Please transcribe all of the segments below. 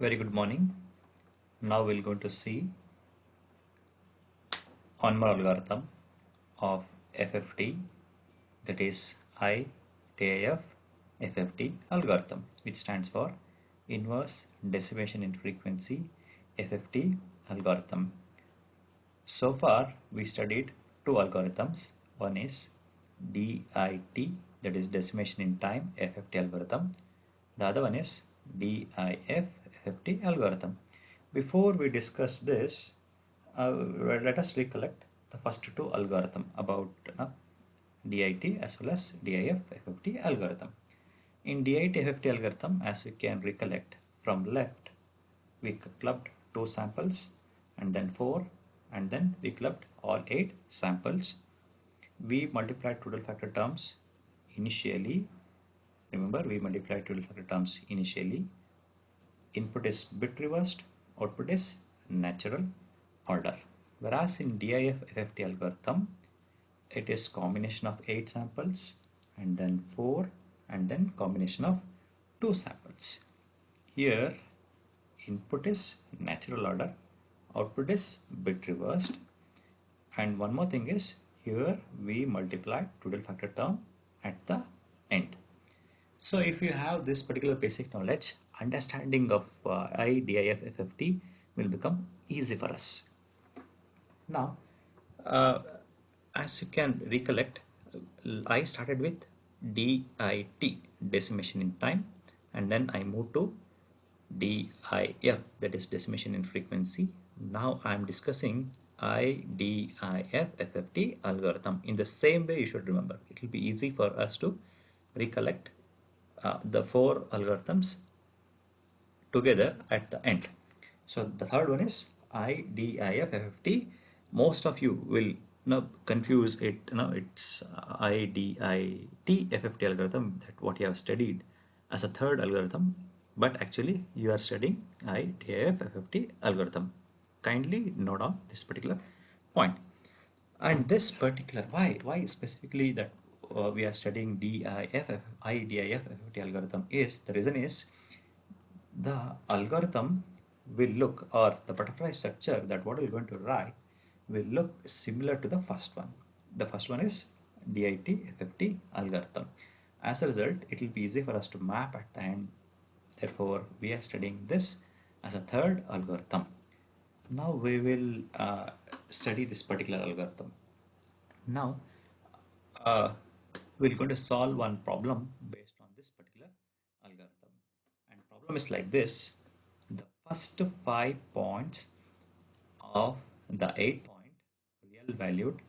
Very good morning. Now we're going to see one more algorithm of FFT, that is IDIF FFT algorithm, which stands for Inverse Decimation in Frequency FFT algorithm. So far we studied two algorithms. One is DIT, that is Decimation in Time FFT algorithm. The other one is DIF FFT algorithm. Before we discuss this, let us recollect the first two algorithm about DIT as well as DIF FFT algorithm. In DIT FFT algorithm, as we can recollect, from left we clubbed 2 samples and then 4, and then we clubbed all 8 samples. We multiplied total factor terms initially. Remember, we multiplied total factor terms initially. Input is bit reversed, output is natural order. Whereas in DIF FFT algorithm, it is combination of 8 samples and then 4 and then combination of 2 samples. Here input is natural order, output is bit reversed, and one more thing is here we multiply total factor term at the end. So if you have this particular basic knowledge, understanding of IDIF FFT will become easy for us. Now, as you can recollect, I started with DIT, decimation in time, and then I moved to DIF, that is decimation in frequency. Now I am discussing IDIF FFT algorithm. In the same way, you should remember. It will be easy for us to recollect the 4 algorithms together at the end. So the third one is IDIF FFT. Most of you will confuse it. It's IDIT FFT algorithm, that what you have studied as a third algorithm, but actually you are studying IDIF FFT algorithm. Kindly note down this particular point. And this particular why specifically that we are studying IDIF FFT algorithm is, the reason is the algorithm will look, or the butterfly structure that what we're going to write will look similar to the first one. The first one is DIT FFT algorithm. As a result, it will be easy for us to map at the end. Therefore, we are studying this as a third algorithm. Now we will study this particular algorithm. Now we're going to solve one problem based on this particular algorithm. And problem is like this: the first 5 points of the 8-point real valued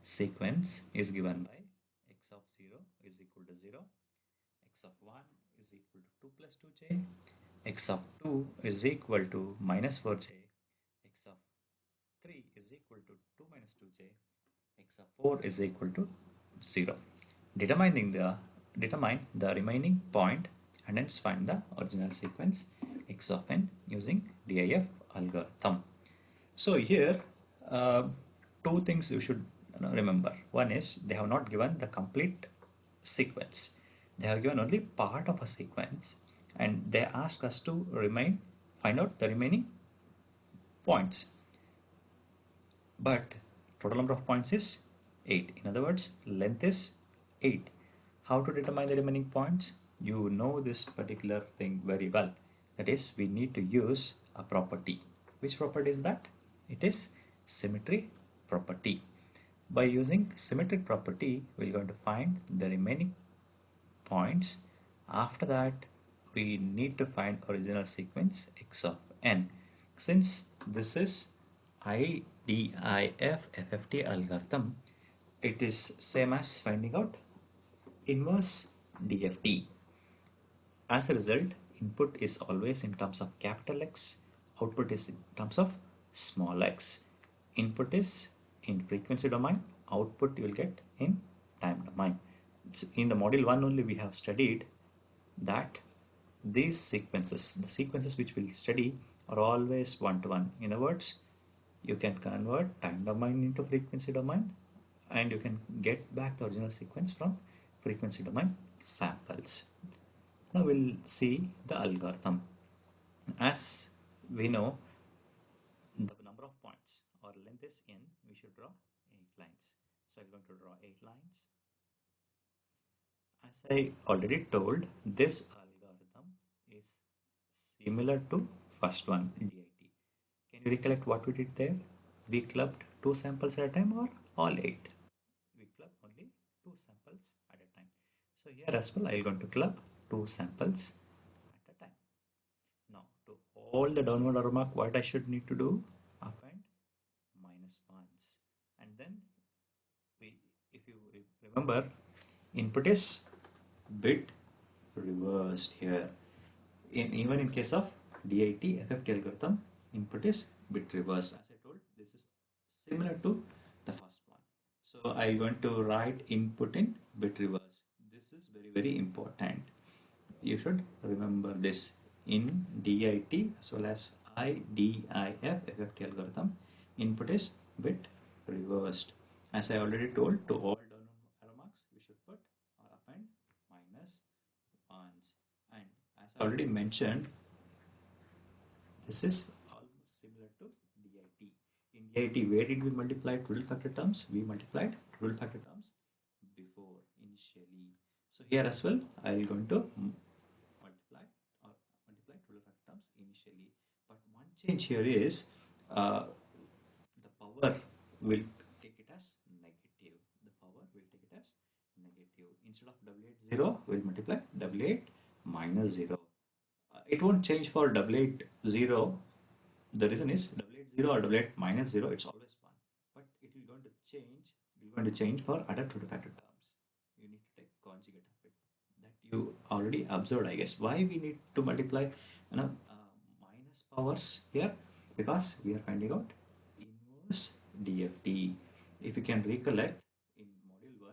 sequence is given by x of 0 is equal to 0, x of 1 is equal to 2 plus 2j, x of 2 is equal to minus 4j, x of 3 is equal to 2 minus 2j, x of 4 is equal to 0. Determine the remaining point and hence find the original sequence x of n using DIF algorithm. So here two things you should remember. One is they have not given the complete sequence. They have given only part of a sequence, and they ask us to find out the remaining points. But total number of points is 8. In other words, length is 8. How to determine the remaining points? You know this particular thing very well. That is, we need to use a property. Which property is that? It is symmetry property. By using symmetric property, we're going to find the remaining points. After that, we need to find original sequence x of n. Since this is IDIF FFT algorithm, it is same as finding out inverse DFT. As a result, input is always in terms of capital X, output is in terms of small x. Input is in frequency domain, output you will get in time domain. So in the module 1 only we have studied that these sequences, the sequences which we'll study, are always one-to-one. In other words, you can convert time domain into frequency domain and you can get back the original sequence from frequency domain samples. Now we'll see the algorithm. As we know, the number of points or length is n, we should draw 8 lines. So I'm going to draw 8 lines. As I already told, this algorithm is similar to first one, DIT. Can you recollect what we did there? We clubbed 2 samples at a time or all 8? We club only 2 samples at a time. So here as well, I'm going to club 2 samples at a time. Now, to all the downward arrow mark, what I should need to do? Append minus ones. And then, if you remember, input is bit reversed here. Even in case of DIT FFT algorithm, input is bit reversed. As I told, this is similar to the first one. So I'm going to write input in bit reverse. This is very, very important. You should remember this in DIT as well as IDIF FFT algorithm. Input is bit reversed. As I already told, to all down arrow marks, we should put or append minus ones. And as I already mentioned, this is almost similar to DIT. In DIT, where did we multiply total factor terms? We multiplied total factor terms before initially. So here as well, I will going to multiply total factor terms initially. But one change here is the power will take it as negative. The power will take it as negative. Instead of W8 0, we'll multiply W8 minus 0. It won't change for W8 0. The reason is W8 0 or W8 minus 0, it's always 1. But it will going to change for other total factor terms. You need to take conjugate of it. That you already observed, I guess. Why we need to multiply minus powers here? Because we are finding out inverse DFT. If you can recollect in module 1,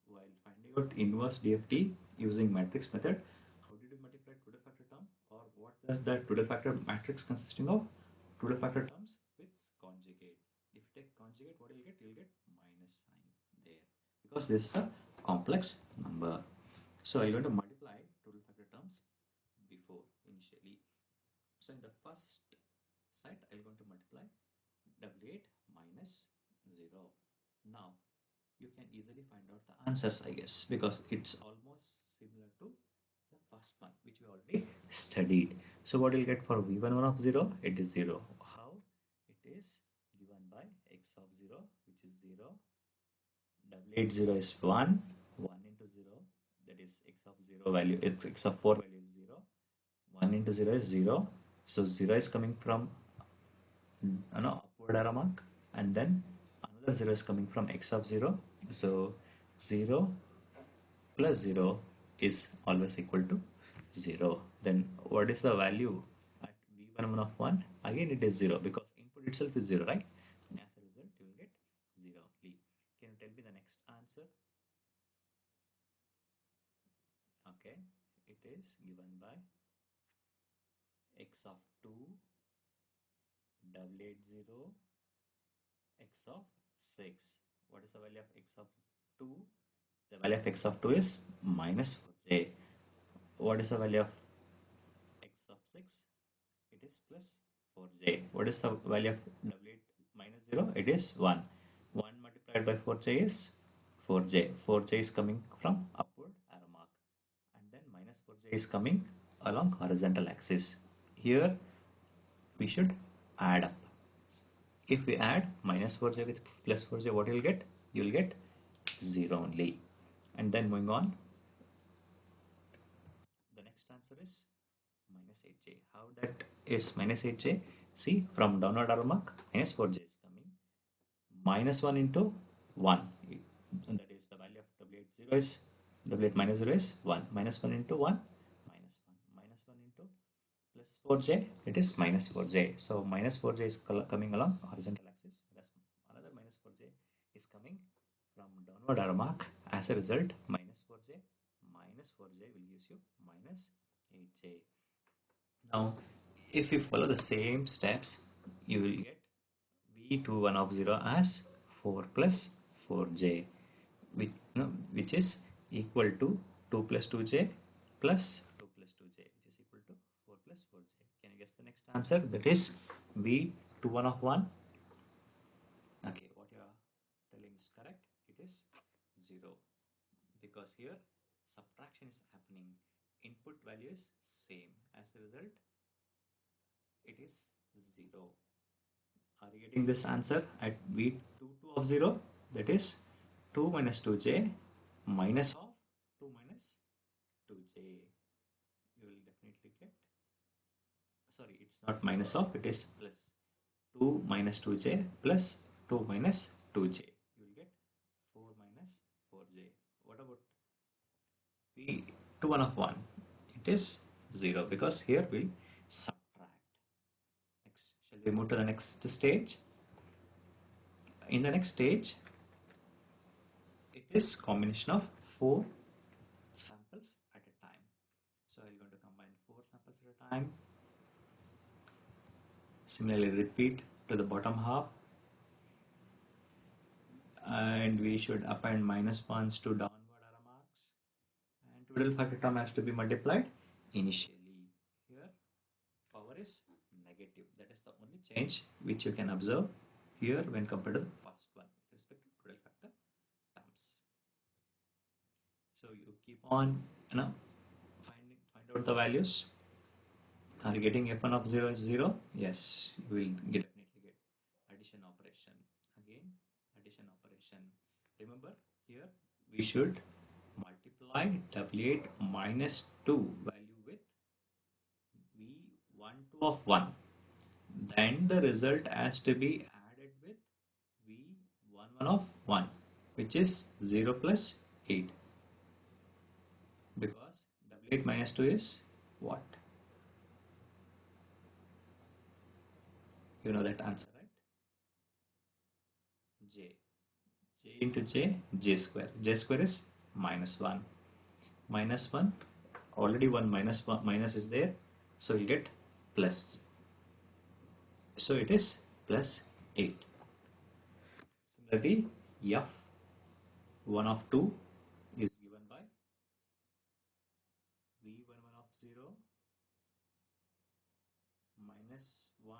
while finding out inverse DFT using matrix method, how did you multiply total factor term, or what does that total factor matrix consisting of? Total factor terms with conjugate. If you take conjugate, what you'll get? You'll get minus sign there, because this is a complex number. So I'm going to multiply total factor terms before initially. So in the first side, I'm going to multiply W8 minus 0. Now you can easily find out the answers, I guess, because it's almost similar to the first one which we already studied. So what you'll get for V11 of 0? It is 0. How? It is given by x of 0, which is 0. W8 0 is 1. 1 into 0, that is x of 0 value, x of 4 value is 0. 1 into 0 is 0. So 0 is coming from upward arrow mark, and then another 0 is coming from x of 0. So 0 plus 0 is always equal to 0. Then what is the value at V11 of 1? Again it is 0, because input itself is 0, right? As a result, you will get 0 only. Can you tell me the next answer? Okay, it is given by x of 2, W8 0, x of 6. What is the value of x of 2? The value of x of 2 is minus 4j. What is the value of x of 6? It is plus 4j. What is the value of W8 minus 0? It is 1. 1 multiplied by 4j is 4j. 4j is coming from upward arrow mark. And then minus 4j is coming along horizontal axis. Here we should add up. If we add minus 4j with plus 4j, what you'll get? You'll get 0 only. And then moving on, the next answer is minus 8j. How that is minus 8j? See, from downward arrow mark, minus 4j is coming. Minus 1 into 1. And that is the value of W8 0 is, W8 minus 0 is 1. Minus 1 into 1, minus 1. Minus 1 into plus 4j, it is minus 4j. So minus 4j is coming along horizontal axis. Whereas another minus 4j is coming from downward arrow mark. As a result, minus 4j will gives you minus 8j. Now, if you follow the same steps, you will get V21 of 0 as 4 plus 4j, which is equal to 2 plus 2j plus 2 plus 2j, which is equal to 4 plus 4j. Can you guess the next answer, that is V21 of 1. Okay, what you are telling is correct. It is 0 because here subtraction is happening. Input value is same. As a result, it is 0. Are you getting this answer at V22 of 0? That is 2 minus 2j minus of 2 minus 2j. You will definitely get, sorry, it's not minus of, it is plus 2 minus 2j plus 2 minus 2j. You will get 4 minus 4j. What about P21 of 1? It is 0 because here we subtract. Next, shall we move to the next stage? In the next stage, it is combination of 4 samples at a time. So I'm going to combine 4 samples at a time. Similarly, repeat to the bottom half. And we should append minus 1s to downward arrow marks. And total factor term has to be multiplied initially. Here, power is negative. That is the only change which you can observe here when compared to the first one with respect to total factor terms. So you keep on, find out the values. Are you getting f1 of 0 is 0? Yes, you will definitely get addition operation. Again, addition operation. Remember, here we should multiply W8 minus 2 value with V12 of 1. Then the result has to be added with V11 of 1, which is 0 plus 8. Because W8 minus 2 is what? You know that answer, right? J. J into J, J square. J square is minus 1. Minus 1, already one minus is there, so you get plus. So it is plus 8. Similarly, F1 of 2 is given by V11 of 0 minus 1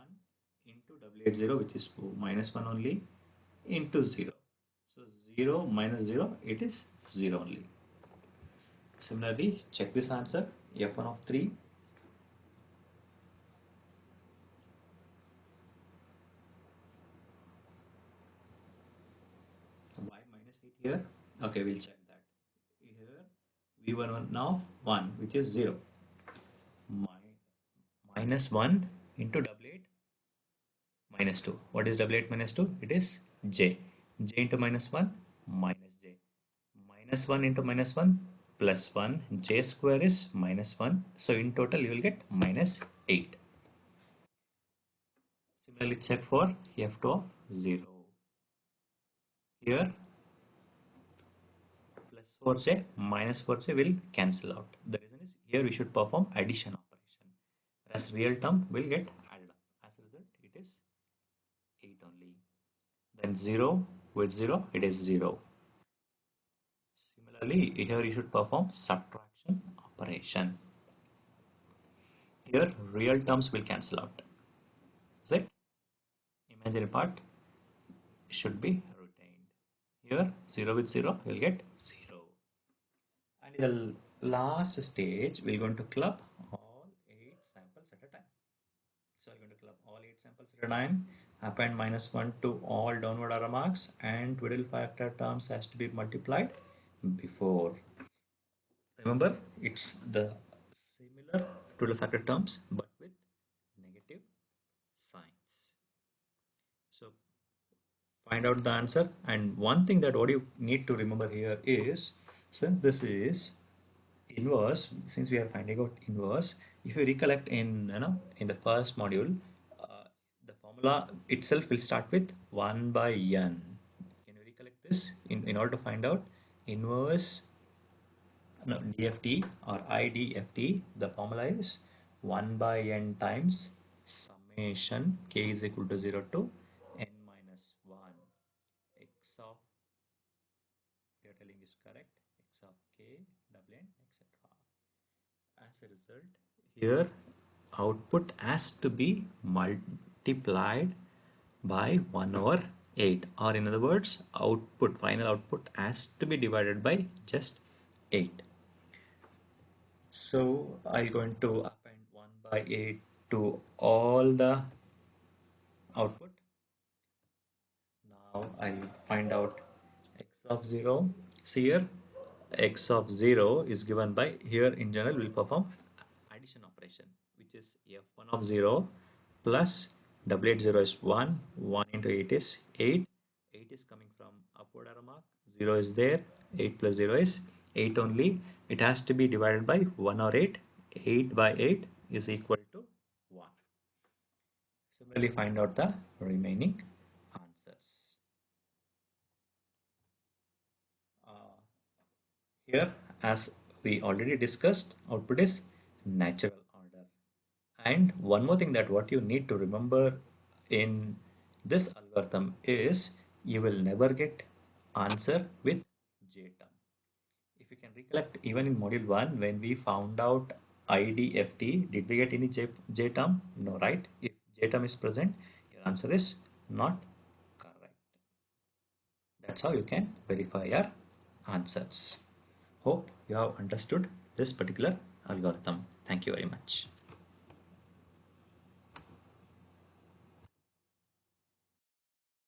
into W80, which is minus 1 only, into 0. So 0 minus 0, it is 0 only. Similarly, check this answer, F1 of 3. Why minus 8 here? Okay, we'll check that. Here, V11 of 1, which is 0. Minus 1 into W8 minus 2. What is W8 minus 2? It is J. J into minus 1 minus J. Minus 1 into minus 1 plus 1. J square is minus 1. So in total you will get minus 8. Similarly, check for F2 of 0. Here plus 4J minus 4J will cancel out. The reason is here we should perform addition operation. As real term will get added up. As a result, it is 8 only. Then 0 with 0, it is 0. Similarly, here you should perform subtraction operation. Here real terms will cancel out. Is it? Imaginary part should be retained. Here 0 with 0 will get 0. And in the last stage, we're going to club all 8 samples at a time. So I'm going to club all 8 samples at a time, append minus 1 to all downward arrow marks, and twiddle factor terms has to be multiplied before. Remember, it's the similar twiddle factor terms but with negative signs. So find out the answer, and one thing that what you need to remember here is, since this is inverse, since we are finding out inverse, if you recollect in the first module, the formula itself will start with 1 by n. Can you recollect this? In order to find out inverse DFT or IDFT, the formula is 1 by n times summation k is equal to 0 to n minus 1 x of, we are telling is correct, x of k, wn, etc. As a result, here output has to be multiplied by 1 over 8, or in other words, final output has to be divided by just 8. So I'm going to append 1 by 8 to all the output. Now I'll find out x of 0. See here, x of 0 is given by, here in general we'll perform addition operation, which is f1 of 0 plus w 0 is 1, 1 into 8 is 8, 8 is coming from upward arrow mark, 0 is there, 8 plus 0 is 8 only, it has to be divided by 1 or 8, 8 by 8 is equal to 1. Similarly, find out the remaining answers. Here, as we already discussed, output is natural order. And one more thing, that what you need to remember in this algorithm is you will never get answer with J term. If you can recollect, even in module 1 when we found out IDFT, did we get any J term? No, right? If J term is present, your answer is not correct. That's how you can verify your answers. Hope you have understood this particular algorithm. Thank you very much.